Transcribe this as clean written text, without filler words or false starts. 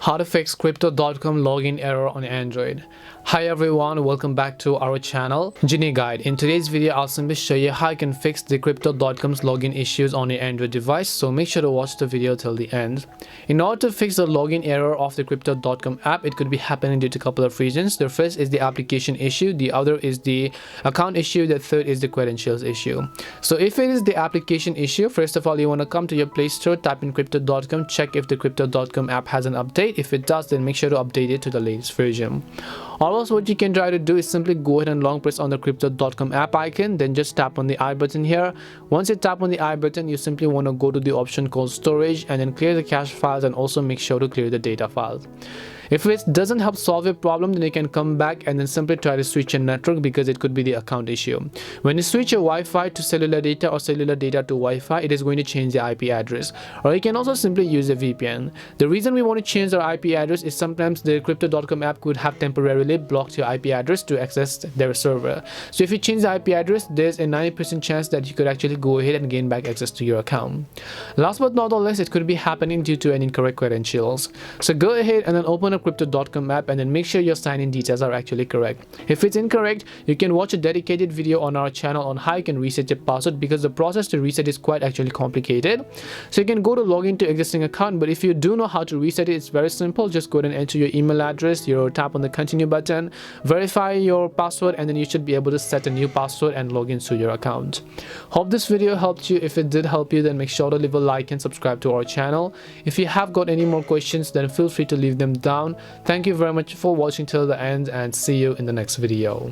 How to fix Crypto.com login error on Android. Hi everyone, welcome back to our channel Genie Guide. In today's video, I'll simply show you how you can fix the Crypto.com's login issues on your Android device, so make sure to watch the video till the end. In order to fix the login error of the Crypto.com app, it could be happening due to a couple of reasons. The first is the application issue, the other is the account issue, the third is the credentials issue. So if it is the application issue, first of all, you want to come to your Play Store, type in Crypto.com, check if the Crypto.com app has an update. If it does, then make sure to update it to the latest version. Or else what you can try to do is simply go ahead and long press on the Crypto.com app icon, then just tap on the I button here. Once you tap on the I button, you simply want to go to the option called storage and then clear the cache files, and also make sure to clear the data files. If it doesn't help solve your problem, then you can come back and then simply try to switch your network, because it could be the account issue. When you switch your Wi-Fi to cellular data or cellular data to Wi-Fi, it is going to change the IP address. Or you can also simply use a VPN. The reason we want to change our IP address is sometimes the Crypto.com app could have temporarily blocked your IP address to access their server. So if you change the IP address, there's a 90% chance that you could actually go ahead and gain back access to your account. Last but not the least, it could be happening due to an incorrect credentials. So go ahead and then open up Crypto.com app and then make sure your sign-in details are actually correct. If it's incorrect, you can watch a dedicated video on our channel on how you can reset your password, because the process to reset is quite actually complicated. So you can go to log into existing account, but if you do know how to reset it, it's very simple. Just go ahead and enter your email address, tap on the continue button, verify your password, and then you should be able to set a new password and log into your account. Hope this video helped you. If it did help you, then make sure to leave a like and subscribe to our channel. If you have got any more questions, then feel free to leave them down. Thank you very much for watching till the end, and see you in the next video.